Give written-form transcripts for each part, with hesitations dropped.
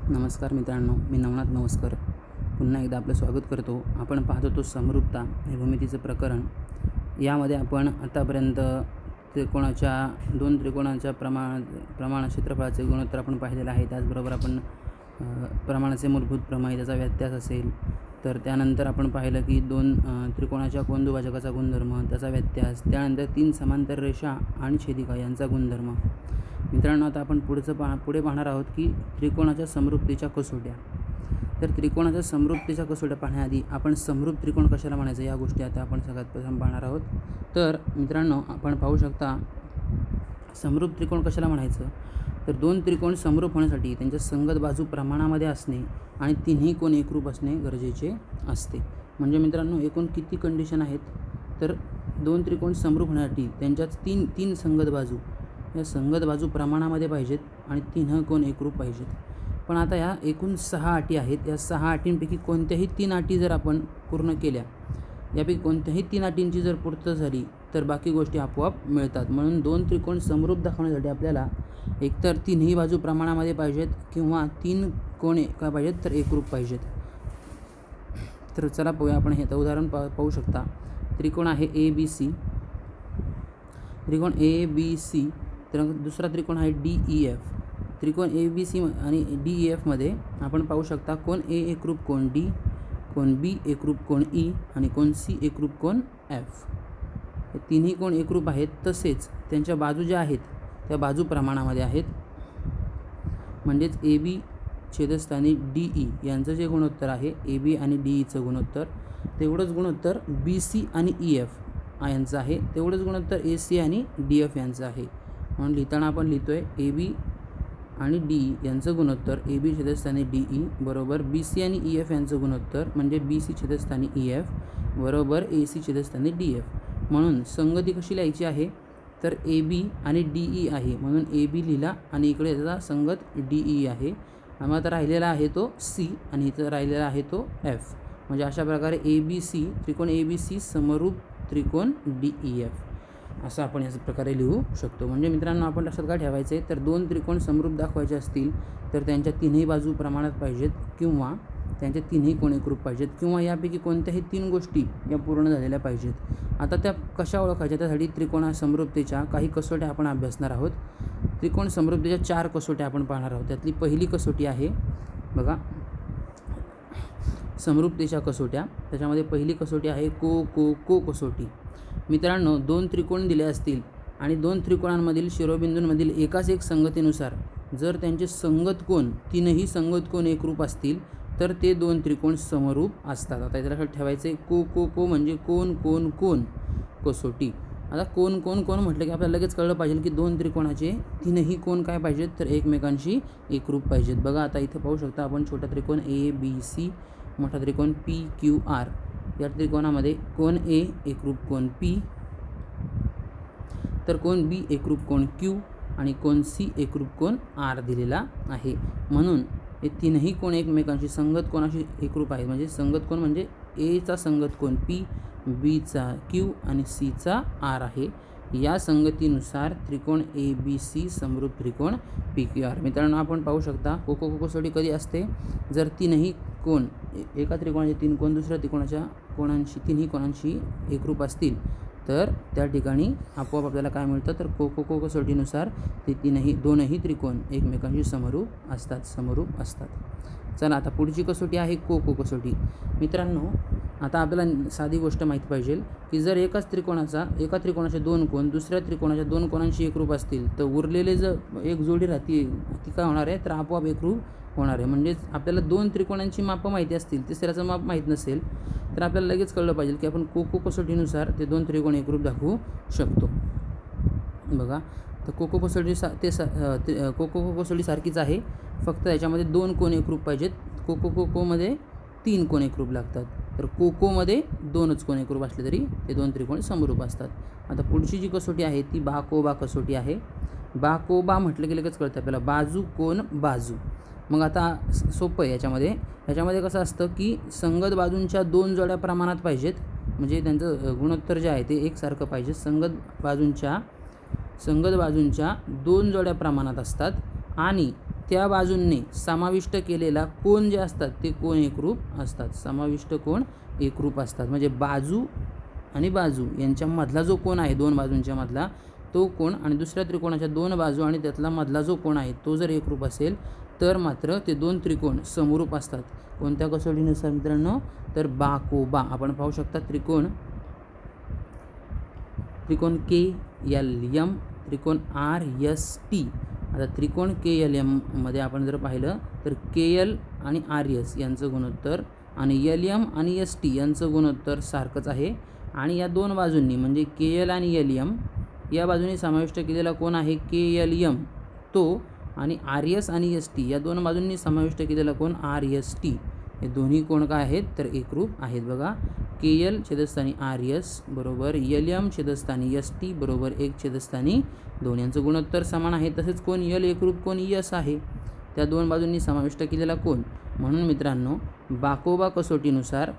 नमस्कार मित्रांनो, मी नवनाथ नमस्कार पुन्हा एकदा आपलं स्वागत करतो. आपण पाहत होतो समरूपता हे भूमितीचं प्रकरण. यामध्ये आपण आतापर्यंत दोन त्रिकोणाच्या प्रमाण क्षेत्रफळाचे गुणोत्तर आपण पाहिलेलं आहे. त्याचबरोबर आपण प्रमाणाचे मूलभूत प्रमेय, त्याचा व्यत्यास असेल, तर त्यानंतर आपण पाहिलं की दोन त्रिकोणाच्या कोनदुभाजकाचा गुणधर्म, त्याचा व्यत्यास, त्यानंतर तीन समांतर रेषा आणि छेदिका यांचा गुणधर्म. मित्रांनो, आता आपण पुढे पाहणार आहोत की त्रिकोणाच्या समरूपतेच्या कसोट्या. तर त्रिकोणाच्या समरूपतेच्या कसोट्या पाहण्याआधी आपण समरूप त्रिकोण कशाला म्हणायचं या गोष्टी आता आपण सगळ्यात प्रथम पाहणार आहोत. तर मित्रांनो, आपण पाहू शकता समरूप त्रिकोण कशाला म्हणायचं. तर दोन त्रिकोण समरूप होण्यासाठी त्यांच्या संगत बाजू प्रमाणामध्ये असणे आणि तिन्ही कोन एकरूप असणे गरजेचे असते. म्हणजे मित्रांनो, एकूण किती कंडिशन आहेत. तर दोन त्रिकोण समरूप होण्यासाठी त्यांच्यात तीन संगत बाजू, या संगत बाजू प्रमाणामध्ये पाहिजेत आणि तिन्ही कोन एकरूप पाहिजेत. पण आता ह्या एकूण 6 अटी आहेत. या 6 अटींपैकी कोणत्याही 3 अटी जर आपण पूर्ण केल्या, यापैकी कोणत्याही 3 अटींची जर पूर्तता झाली तर बाकी गोष्टी आपोआप मिळतात. म्हणून दोन त्रिकोण समरूप दाखवण्यासाठी आपल्याला एकतर तिन्ही बाजू प्रमाणामध्ये पाहिजेत किंवा 3 कोन काय पाहिजेत तर एकरूप पाहिजेत. तर चला पाहूया. आपण हे उदाहरण पाहू शकता. त्रिकोण आहे ABC, त्रिकोण ABC. तर दुसरा त्रिकोण आहे DEF. त्रिकोण ABC आणि DEFमध्ये आपण पाहू शकता कोण A एकरूप कोण D, कोण B एकरूप कोण E आणि कोण C एकरूप कोण F. हे तिन्ही कोण एकरूप आहेत. तसेच त्यांच्या बाजू ज्या आहेत त्या बाजू प्रमाणामध्ये आहेत. म्हणजेच AB छेदस्थानी DE यांचं जे गुणोत्तर आहे, AB आणि DEचं गुणोत्तर, तेवढंच गुणोत्तर BC आणि EF यांचं आहे. तेवढंच गुणोत्तर AC आणि DF यांचं आहे. म्हणून लिहिताना आपण लिहितो आहे AB आणि DE यांचं गुणोत्तर AB छेदस्थानी DE बरोबर BC आणि EF यांचं गुणोत्तर म्हणजे BC छेदस्थानी EF बरोबर AC छेदस्थानी DF. म्हणून संगती कशी लिहायची आहे. तर AB आणि DE आहे म्हणून AB लिहिला आणि इकडे त्याचा संगत DE आहे. मग आता राहिलेला आहे तो C आणि इथं राहिलेला आहे तो F. म्हणजे अशा प्रकारे ABC त्रिकोण ABC समरूप त्रिकोण DEF असं आपण याच प्रकारे लिहू शकतो. म्हणजे मित्रांनो, आपण लक्षात काय ठेवायचं आहे. तर दोन त्रिकोण समरूप दाखवायचे असतील तर त्यांच्या तिन्ही बाजू प्रमाणात पाहिजेत किंवा त्यांचे तिन्ही कोन एकरूप पाहिजेत किंवा यापैकी कोणत्याही 3 गोष्टी या पूर्ण झालेल्या पाहिजेत. आता त्या कशा ओळखायच्या, त्यासाठी त्रिकोणा समरूपतेच्या काही कसोट्या आपण अभ्यासणार आहोत. त्रिकोण समरूपतेच्या 4 कसोट्या आपण पाहणार आहोत. त्यातली पहिली कसोटी आहे बघा समरूपतेच्या कसोट्या. त्याच्यामध्ये पहिली कसोटी आहे को कसोटी. मित्रांनो, दोन त्रिकोण दिले असतील आणि दोन त्रिकोणांमधील शिरोबिंदूंमधील एकाच एक संगतीनुसार जर त्यांचे संगत कोन, तीनही संगत कोन एकरूप असतील तर ते दोन त्रिकोण समरूप असतात. आता इथे लक्षात ठेवायचे को म्हणजे कोन कसोटी. आता कोन म्हटलं की आपल्याला लगेच कळलं पाहिजे की दोन त्रिकोणाचे तीनही कोन काय पाहिजेत तर एकमेकांशी एकरूप पाहिजेत. बघा आता इथे पाहू शकता आपण छोटा त्रिकोण ABC, मोठा त्रिकोण PQR. या त्रिकोणामध्ये कोन A एकरूप कोन P, तर कोन B एकरूप कोन Q आणि कोन C एकरूप कोन R दिलेला आहे. म्हणून हे तीनही कोन एकमेकांशी संगत कोणाशी एकरूप आहेत. म्हणजे संगत कोन म्हणजे Aचा संगत कोन P, Bचा Q आणि Cचा R आहे. या संगतीनुसार त्रिकोण ABC समरूप त्रिकोण PQR. मित्रांनो, आपण पाहू शकता को कसोटी कधी असते. जर तीनही कोन, एका त्रिकोणाचे 3 कोन दुसऱ्या त्रिकोणाच्या तिन्ही कोणांशी एकरूप असतील तर त्या ठिकाणी आपोआप आपल्याला काय मिळतं तर को कसोटीनुसार ते दोनही त्रिकोण एकमेकांशी समरूप असतात. चला आता पुढची कसोटी आहे को कसोटी. मित्रांनो, आता आपल्याला साधी गोष्ट माहीत पाहिजे की जर एका त्रिकोणाचे 2 कोन दुसऱ्या त्रिकोणाच्या 2 कोनांशी एकरूप असतील तर उरलेले जर एक जोडी राहते ती काय होणार आहे तर आपोआप एकरूप होणार आहे. म्हणजेच आपल्याला 2 त्रिकोणांची मापं माहिती असतील, तिसऱ्याचं माप माहीत नसेल तर आपल्याला लगेच कळलं पाहिजे की आपण को कसोटीनुसार ते 2 त्रिकोण एकरूप दाखवू शकतो. बघा, तर को कसोटी सारखीच आहे, फक्त त्याच्यामध्ये 2 कोन एकरूप पाहिजेत. कोमध्ये 3 कोन एकरूप लागतात. तर कोमध्ये 2च कोन एकरूप असले तरी ते 2 त्रिकोण समरूप असतात. आता पुढची जी कसोटी आहे ती बाकोबा कसोटी आहे. बाकोबा म्हटलं की लगेच कळतं आपल्याला बाजू कोन बाजू. मग आता सोपं आहे. ह्याच्यामध्ये कसं असतं की संगत बाजूंच्या 2 जोड्या प्रमाणात पाहिजेत. म्हणजे त्यांचं गुणोत्तर जे आहे ते एकसारखं पाहिजे. संगत बाजूंच्या 2 जोड्या प्रमाणात असतात आणि त्या बाजूंनी समाविष्ट केलेला कोन जे असतात ते कोन एकरूप असतात. समाविष्ट कोन एकरूप असतात म्हणजे बाजू आणि बाजू यांच्यामधला जो कोन आहे, दोन बाजूंच्या मधला तो कोन आणि दुसऱ्या त्रिकोणाच्या दोन बाजू आणि त्यातला मधला जो कोन आहे तो जर एकरूप असेल तर मात्र ते दोन त्रिकोण समरूप असतात. कोणत्या कसोटीनुसार मित्रांनो? तर बाकोबा. आपण पाहू शकता त्रिकोण KLM, त्रिकोण RST. आता त्रिकोण KLM मध्ये आपण जर पाहिलं तर KL आणि RS यांचं गुणोत्तर आणि LM आणि ST यांचं गुणोत्तर सारखंच आहे. आणि या दोन बाजूंनी म्हणजे KL आणि LM या बाजूंनी समाविष्ट केलेला कोन आहे KLM तो, आणि RS आणि ST या दोन बाजूंनी समाविष्ट केलेला कोन RST. हे दोन्ही कोण काय आहेत तर एकरूप आहेत. बघा, KL छेदस्थानी RS बरोबर LM छेदस्थानी ST बरोबर 1/2 यांचं गुणोत्तर समान आहे. तसेच कोन L एकरूप कोन S आहे, त्या दोन बाजूंनी समाविष्ट केलेला कोन. म्हणून मित्रांनो बाकोबा कसोटीनुसार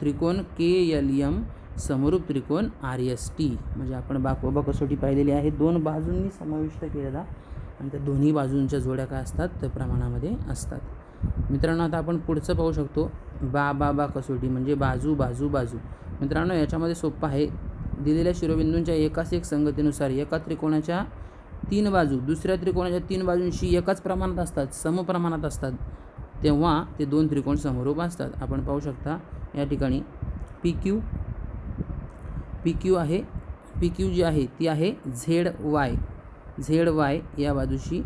त्रिकोण KLM समरूप त्रिकोण RST. म्हणजे आपण बाकोबा कसोटी पाहिलेली आहे, दोन बाजूंनी समाविष्ट केलेला आणि त्या दोन्ही बाजूंच्या जोड्या काय असतात तर प्रमाणामध्ये असतात. मित्रांनो आता आपण पुढचं पाहू शकतो बा कसोटी म्हणजे बाजू बाजू बाजू. मित्रांनो याच्यामध्ये सोपं आहे. दिलेल्या शिरोबिंदूंच्या एकाच एक संगतीनुसार एका त्रिकोणाच्या तीन बाजू दुसऱ्या त्रिकोणाच्या तीन बाजूंशी एकाच प्रमाणात असतात, समप्रमाणात असतात, तेव्हा ते दोन त्रिकोण समरूप असतात. आपण पाहू शकता या ठिकाणी PQ आहे. PQ जी आहे ती आहे ZY या बाजूशी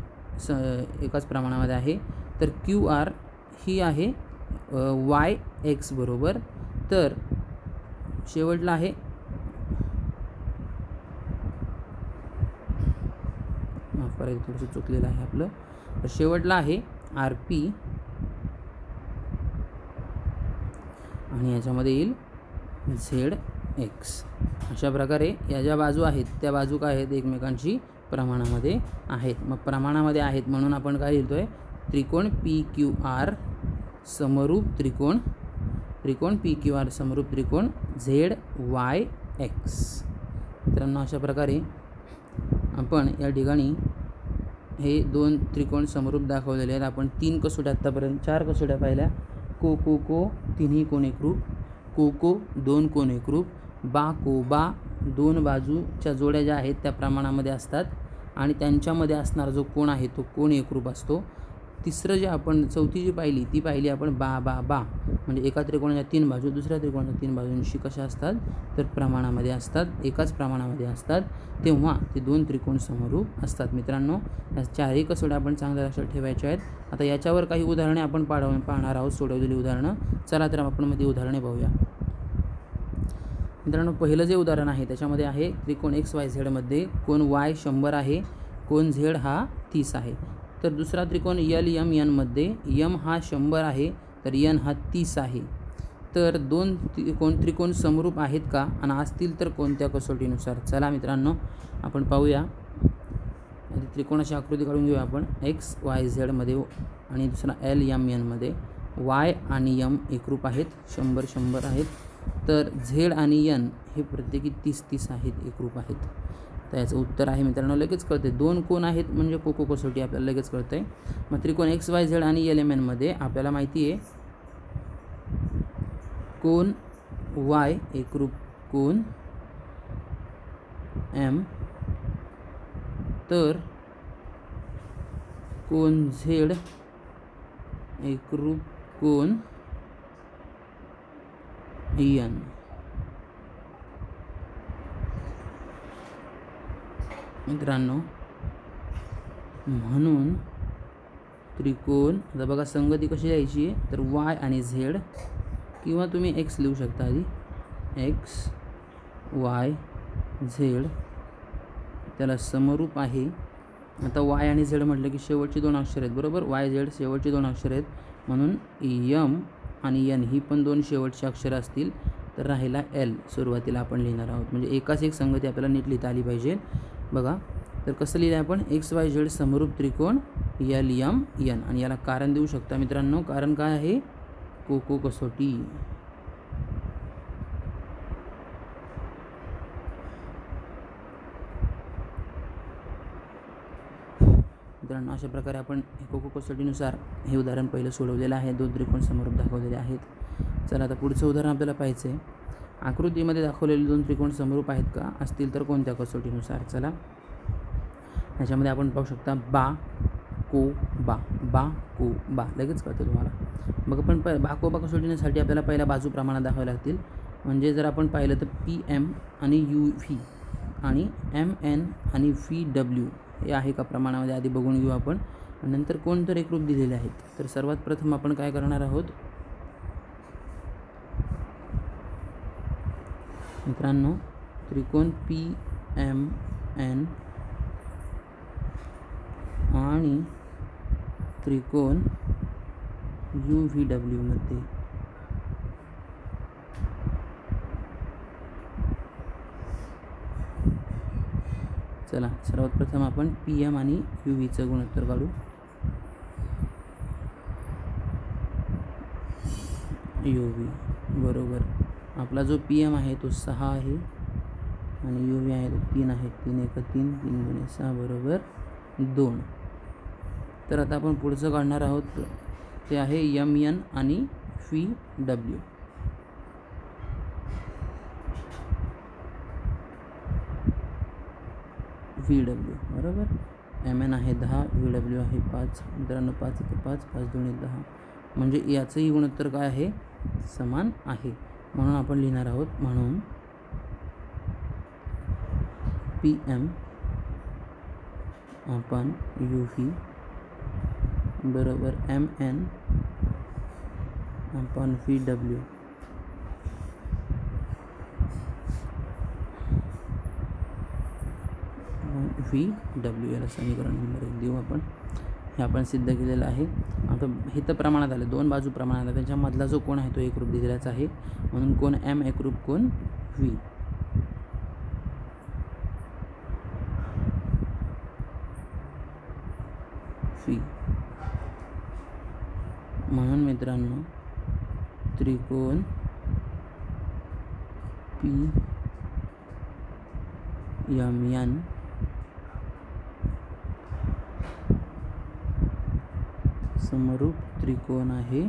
एकाच प्रमाणामध्ये आहे. तर QR ही आहे YX बरोबर. तर शेवटला आहे माफ करा थोडंसं चुकलेलं आहे आपलं. तर शेवटला आहे RP आणि याच्यामध्ये येईल ZX. अशा प्रकारे या ज्या बाजू आहेत त्या बाजू काय आहेत एकमेकांशी प्रमाणामध्ये आहेत. मग प्रमाणामध्ये आहेत म्हणून आपण काय लिहितोय त्रिकोण PQR समरूप त्रिकोण PQR समरूप त्रिकोण ZYX. मित्रांनो अशा प्रकारे आपण या ठिकाणी हे दोन त्रिकोण समरूप दाखवलेले आहेत. आपण 3 कसोट्या आत्तापर्यंत 4 कसोट्या पाहिल्या. को तिन्ही कोन एकरूप, को 2 कोन एकरूप, बा दोन बाजूच्या जोड्या ज्या आहेत त्या प्रमाणामध्ये असतात आणि त्यांच्यामध्ये असणारा जो कोन आहे तो कोन एकरूप असतो. तिसरं जे आपण चौथी जी पाहिली ती पाहिली आपण बा म्हणजे एका त्रिकोणाच्या 3 बाजू दुसऱ्या त्रिकोणाच्या 3 बाजूंशी कशा असतात तर प्रमाणामध्ये असतात, एकाच प्रमाणामध्ये असतात, तेव्हा ते दोन त्रिकोण समरूप असतात. मित्रांनो या चारही कसोट्या आपण चांगल्या लक्षात ठेवायच्या आहेत. आता याच्यावर काही उदाहरणे आपण पाहणार आहोत, सोडवलेली उदाहरणं. चला तर आपण मध्ये उदाहरणे पाहूया. मित्रांनो पहिलं जे उदाहरण आहे त्याच्यामध्ये आहे त्रिकोण XYZ मध्ये कोन Y 100 आहे, कोन Z हा 30 आहे. तर दुसरा त्रिकोण LMN मध्ये M हा 100 आहे तर N हा 30 आहे. तर दोन त्रिकोण समरूप आहेत का आणि असतील तर कोणत्या कसोटीनुसार? चला मित्रांनो आपण पाहूया. त्रिकोणाची आकृती काढून घेऊया आपण. XYZ मध्ये आणि दुसरा LMN मध्ये Y आणि M एकरूप आहेत, 100 आहेत. तर Z आणि N हे प्रत्येकी 30 आहेत, एकरूप आहेत. तर याचं उत्तर आहे मित्रांनो लगेच कळते. दोन कोन आहेत म्हणजे को कसोटी आपल्याला लगेच कळतंय. मग त्रिकोण XYZ आणि LMN मध्ये आपल्याला माहिती आहे कोन Y एकरूप कोन M, तर कोन Z एकरूप कोन N. मित्रांनो म्हणून त्रिकोण आता बघा संगती कशी द्यायची आहे तर Y आणि Z किंवा तुम्ही X लिहू शकता आधी. X Y Z त्याला समरूप आहे. आता Y आणि Z म्हटलं की शेवटची दोन अक्षर आहेत बरोबर. YZ शेवटची दोन अक्षर आहेत म्हणून M आणि N ही पण दोन शेवटची अक्षरं असतील. तर राहिला L सुरुवातीला आपण लिहिणार आहोत. म्हणजे एकाच एक संगती आपल्याला नीट लिहिता आली पाहिजे. बघा तर कसं लिहिलं आपण XYZ समरूप त्रिकोण LMN आणि याला कारण देऊ शकता मित्रांनो. कारण काय आहे को कसोटी. मित्रांनो मित्रांनो, अशा प्रकारे आपण कोको कसोटीनुसार हे उदाहरण पहिलं सोडवलेलं आहे. 2 त्रिकोण समरूप दाखवलेले आहेत. चला आता पुढचं उदाहरण आपल्याला पाहायचं आहे. आकृतीमध्ये दाखवलेले 2 त्रिकोण समरूप आहेत का? असतील तर कोणत्या कसोटीनुसार? चला ह्याच्यामध्ये आपण पाहू शकता बा को बा लगेच कळतं तुम्हाला. मग आपण बा को बा कसोटीसाठी आपल्याला पहिल्या बाजू प्रमाणात दाखवावे लागतील. म्हणजे जर आपण पाहिलं तर PM आणि UV आणि MN आणि VW हे आहे का प्रमाणामध्ये आधी बघून घेऊ आपण. नंतर कोणतर एकरूप दिलेले आहेत. तर सर्वात प्रथम आपण काय करणार आहोत मित्रांनो, त्रिकोण PMN आणि त्रिकोण UVW मध्ये चला सर्वात प्रथम आपण PM आणि UVचं गुणोत्तर काढू. UV बरोबर आपला जो PM आहे तो 6 आहे आणि UV आहे तो 3 आहे. 3 1 3 3 2 6 बरोबर 2. तर आता आपण पुढचं काढणार आहोत ते आहे MN आणि VW. बरोबर. MN आहे 10, VW आहे 5. मित्रांनो 5 1 5 5 2 1 10. म्हणजे याचंही गुणोत्तर काय आहे? समान आहे. म्हणून आपण लिहिणार आहोत म्हणून PM आपण UV बरोबर MN आपण VW. याला समीकरण नंबर 1 देऊ आपण. हे आपण सिद्ध केलेलं आहे. आता हे तर प्रमाणात आलं, 2 बाजू प्रमाणात आलं. त्याच्यामधला जो कोण आहे तो एकरूप दिलेलाच आहे. म्हणून कोण M एकरूप कोण V. म्हणून मित्रांनो त्रिकोण PMN समरूप त्रिकोण आहे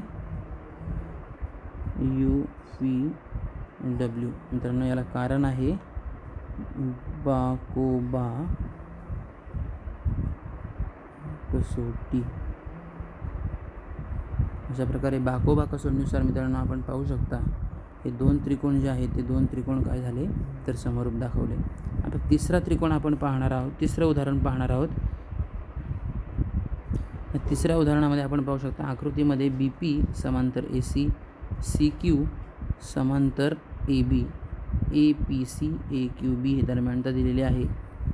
UVW. मित्रांनो याला कारण आहे बा को बा कसोटी. अशा प्रकारे बाकोबा कसोटीनुसार मित्रांनो आपण पाहू शकता हे 2 त्रिकोण जे आहेत ते 2 त्रिकोण काय झाले तर समरूप दाखवले. आता तिसरा त्रिकोण आपण पाहणार आहोत. तिसरं उदाहरण पाहणार आहोत. तिसऱ्या उदाहरणामध्ये आपण पाहू शकता आकृतीमध्ये BP समांतर AC, CQ समांतर AB, APC AQB हे दरम्यानता दिलेले आहे.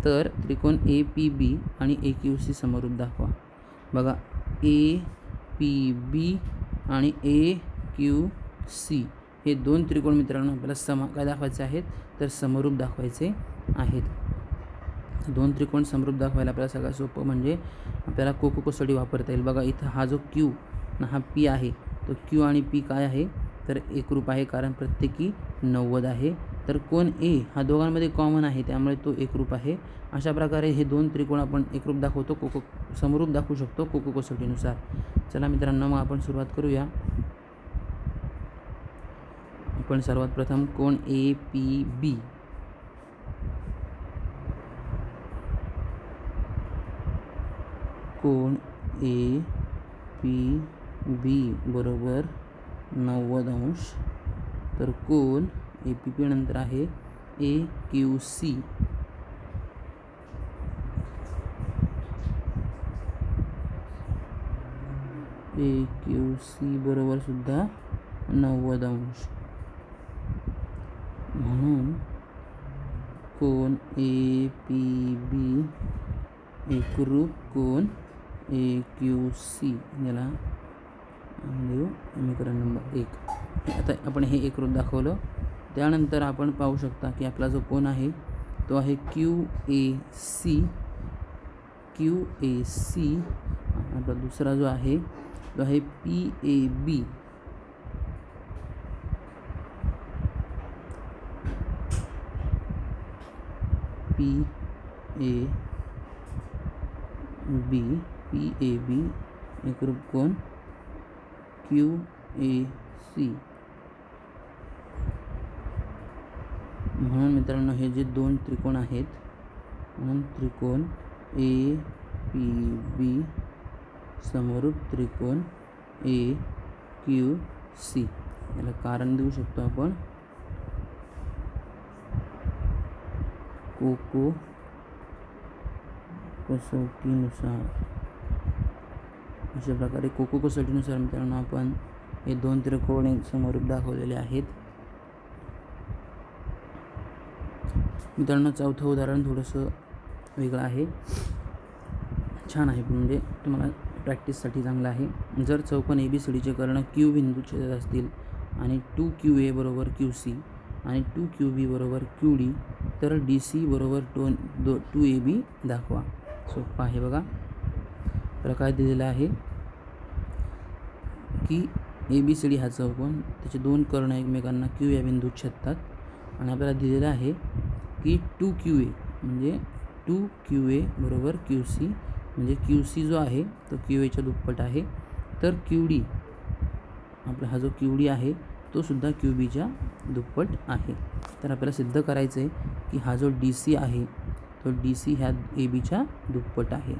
तर त्रिकोण APB आणि AQC समरूप दाखवा. बघा APB आणि AQC हे 2 त्रिकोण मित्रांनो आपल्याला काय दाखवायचे आहेत तर समरूप दाखवायचे आहेत. 2 त्रिकोण समरूप दाखवायला आपल्याला सगळ्यात सोपं म्हणजे आपल्याला कोको कसोटी वापरता येईल. बघा इथं हा जो Q आणि हा P आहे तो Q आणि P काय आहे तर एकरूप आहे कारण प्रत्येकी 90 आहे. तर कोण A हा दोघांमध्ये कॉमन आहे त्यामुळे तो एकरूप आहे. अशा प्रकारे हे 2 त्रिकोण आपण एकरूप दाखवतो समरूप दाखवू शकतो कोको कसोटीनुसार. चला मित्रांनो मग आपण सुरुवात करूया. आपण सर्वात प्रथम कोण APB कोण APB बरोबर 90 अंश. तर कोण APB नंतर आहे AQC बरोबर सुद्धा 90 अंश. म्हणून कोण APB एकरूप कोण AQC याला देऊ समीकरण नंबर 1. आता आपण हे एकरूप दाखवलं. त्यानंतर आपण पाहू शकता की आपला जो कोण आहे तो आहे QAC. आपला दुसरा जो आहे तो आहे PAB. पी ए बी एकरूप कोण क्यू ए सी. म्हणून मित्रांनो हे जे दोन त्रिकोण आहेत, म्हणून त्रिकोण ए पी बी समरूप त्रिकोण ए क्यू सी. याला कारण देऊ शकतो आपण कोको कसोटीनुसार. अशा प्रकारे कोको कसोटीनुसार मित्रांनो आपण हे दोन त्रिकोण समरूप दाखवलेले आहेत. मित्रांनो चौथं उदाहरण थोडंसं वेगळं आहे, छान आहे, म्हणजे तुम्हाला प्रॅक्टिससाठी चांगलं आहे. जर चौकोन ए बी सी डीचे कर्ण क्यू बिंदू छेदत असतील आणि 2QA बरोबर QC आणि 2QB बरोबर QD, तर DC बरोबर 2AB दाखवा. सोपं आहे बघा. प्रकार दिलेला आहे की ABCD हा चौकोन, त्याचे दोन कर्ण एकमेकांना Q या बिंदूत छेदतात आणि आपल्याला दिलेलं आहे की 2QA म्हणजे 2QA बरोबर QC, म्हणजे QC जो आहे तो QAच्या दुप्पट आहे. तर QD आपला हा जो QD आहे तो सुद्धा QBच्या दुप्पट आहे. तर आपल्याला सिद्ध करायचं आहे की हा जो DC आहे तो DC ह्या ABच्या दुप्पट आहे.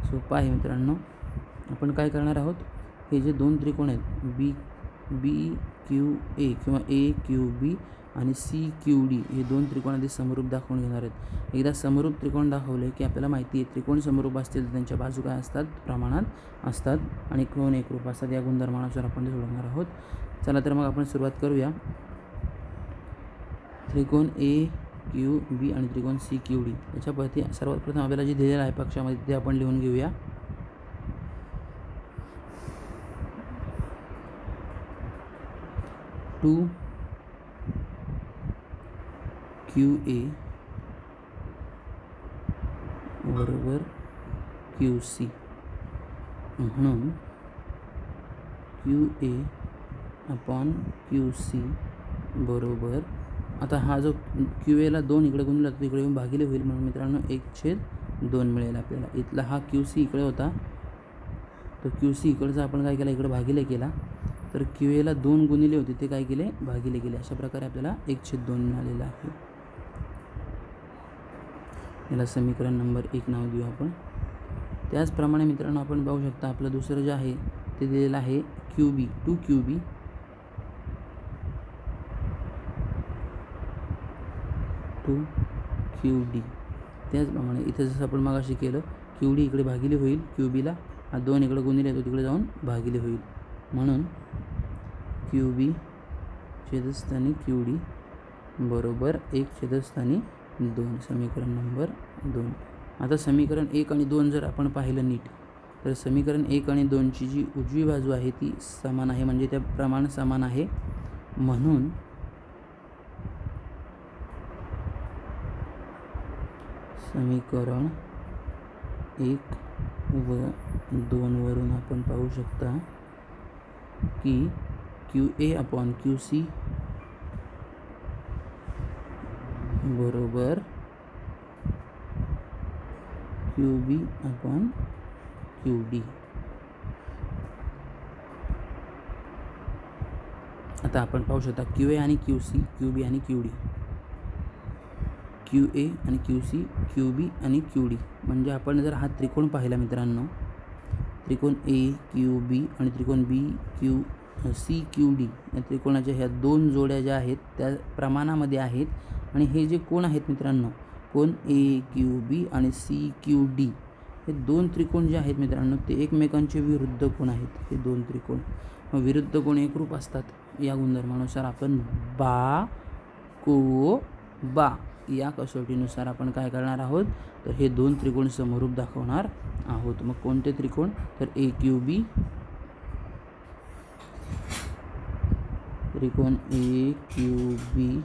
सोपं आहे मित्रांनो. आपण काय करणार आहोत, हे जे दोन त्रिकोण आहेत BQA किंवा AQB आणि CQD हे दोन त्रिकोण आधी समरूप दाखवून घेणार आहेत. एकदा समरूप त्रिकोण दाखवले की आपल्याला माहिती आहे त्रिकोण समरूप असतील तर त्यांच्या बाजू काय असतात, प्रमाणात असतात आणि कोण एकरूप असतात. या गुणधर्मानुसार आपण ते सोडवणार आहोत. चला तर मग आपण सुरुवात करूया. त्रिकोण AQB आणि त्रिकोण CQD याच्यावरती सर्वात प्रथम आपल्याला जे दिलेलं आहे पक्षामध्ये ते आपण लिहून घेऊया. टू QA बरोबर QC म्हणून QA अपॉन QC बरोबर, आता हा जो QAला 2 इकडे गुणला तर इकडे येऊन भागिले होईल, म्हणून मित्रांनो 1/2 मिळेल आपल्याला. इथला हा QC इकडे होता, तो QC इकडचा आपण काय केला, इकडे भागिले केला, तर QAला 2 गुणिले होते ते काय केले, भागिले केले. अशा प्रकारे आपल्याला 1/2 मिळालेलं आहे. याला समीकरण नंबर 1 नाव देऊ आपण. त्याचप्रमाणे मित्रांनो आपण पाहू शकता आपलं दुसरं जे आहे ते दिलेलं आहे QB 2QB QD. त्याचप्रमाणे इथे जसं आपण मगाशी केलं QD इकडे भागिले होईल, QBला हा 2 इकडे गुणिले तो तिकडे जाऊन भागिले होईल, म्हणून QB छेदस्थानी QD बरोबर 1/2. समीकरण नंबर 2. आता समीकरण 1 आणि 2 जर आपण पाहिलं नीट तर समीकरण 1 आणि 2ची जी उजवी बाजू आहे ती समान आहे, म्हणजे त्या प्रमाण समान आहे, म्हणून समीकरण 1 व 2 वरून आपण पाहू शकता की QA अपॉन QC बरोबर QB अपॉन QD. आता आपण पाहू शकता QA आणि QC, QB आणि QD, QA आणि QC, QB आणि QD. म्हणजे आपण जर हा त्रिकोण पाहिला मित्रांनो, त्रिकोण AQB आणि त्रिकोण BQCQD या त्रिकोणाच्या ह्या दोन जोड्या ज्या आहेत त्या प्रमाणामध्ये आहेत, आणि हे जे कोण आहेत मित्रांनो, कोण AQB आणि CQD हे दोन त्रिकोण जे आहेत मित्रांनो ते एकमेकांचे विरुद्ध कोण आहेत. हे दोन त्रिकोण विरुद्ध कोण एकरूप असतात. या गुणधर्मानुसार आपण बा या कसोटीनुसार आपण काय करणार आहोत, तर हे दोन त्रिकोण समरूप दाखवणार आहोत. मग कोणते त्रिकोण, तर AQB त्रिकोण AQB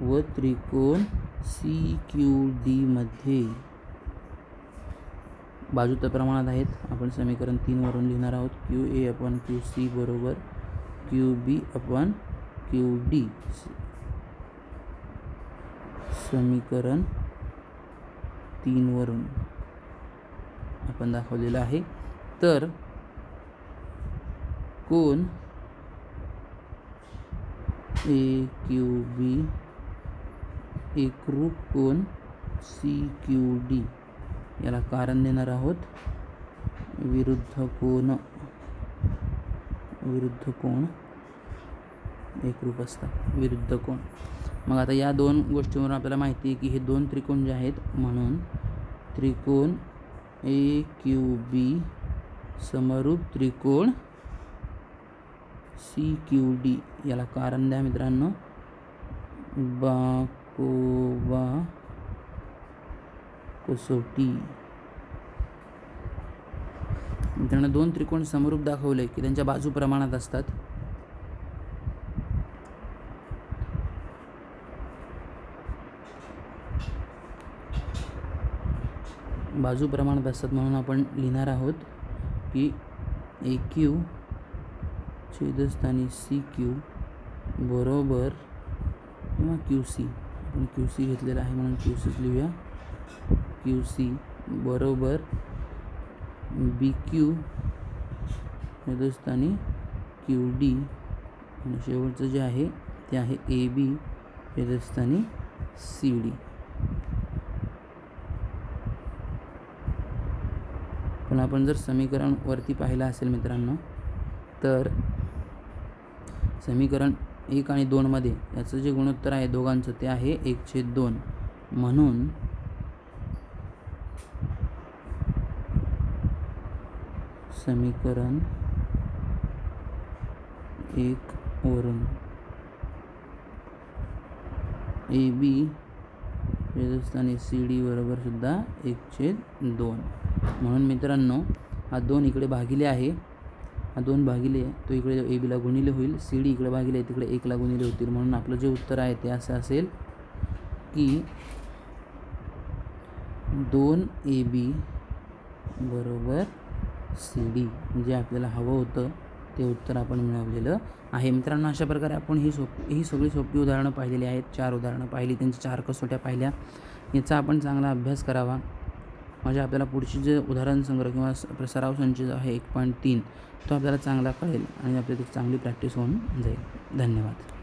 व त्रिकोण CQD मध्ये बाजू तर प्रमाणात आहेत. आपण समीकरण 3 वरून लिहिणार आहोत QA अपॉन QC बरोबर QB अपॉन QD. समीकरण 3 वरून आपण दाखवलेलं आहे. तर कोन AQB एकरूप कोन CQD याला कारण देणार आहोत विरुद्ध कोन एकरूप असतात, विरुद्ध कोन. मग आता या दोन गोष्टींवरून आपल्याला माहिती आहे की हे दोन त्रिकोण जे आहेत, म्हणून त्रिकोण AQB समरूप त्रिकोण CQD याला कारण द्या मित्रांनो बाकोबा कसोटी. मित्रांनो दोन त्रिकोण समरूप दाखवले की त्यांच्या बाजू प्रमाणात असतात. बाजू प्रमाणात असतात म्हणून आपण लिहिणार आहोत की AQ छेदस्थानी CQ बरोबर किंवा QC, आपण QC घेतलेला आहे म्हणून QCच लिहूया. QC बरोबर BQ छेदस्थानी QD आणि शेवटचं जे आहे ते आहे AB छेदस्थानी CD. पण आपण जर समीकरण वरती पाहिलं असेल मित्रांनो, तर समीकरण 1 आणि 2 मध्ये याचं जे गुणोत्तर आहे दोघांचं ते आहे 1/2. म्हणून समीकरण 1 वरून AB छेदस्थानी CD बरोबर सुद्धा 1/2. म्हणून मित्रांनो हा 2 इकडे भागिले आहे, हा 2 भागिले तो इकडे AB ला गुणिले होईल, CD इकडे भागिले तिकडे 1 ला गुणिले होतील. म्हणून आपलं जे उत्तर आहे ते असं असेल की 2AB बरोबर CD. जे आपल्याला हवं होतं ते उत्तर आपण मिळवलेलं आहे. मित्रांनो अशा प्रकारे आपण ही सगळी सोपी उदाहरणं पाहिलेली आहेत. 4 उदाहरणं पाहिली, त्यांची 4 कसोट्या पाहिल्या. याचा आपण चांगला अभ्यास करावा. म्हणजे आपल्याला पुढची जे उदाहरण संग्रह किंवा सराव संच जो आहे 1.3 तो आपल्याला चांगला कळेल आणि आपल्याला चांगली प्रॅक्टिस होऊन जाईल. धन्यवाद.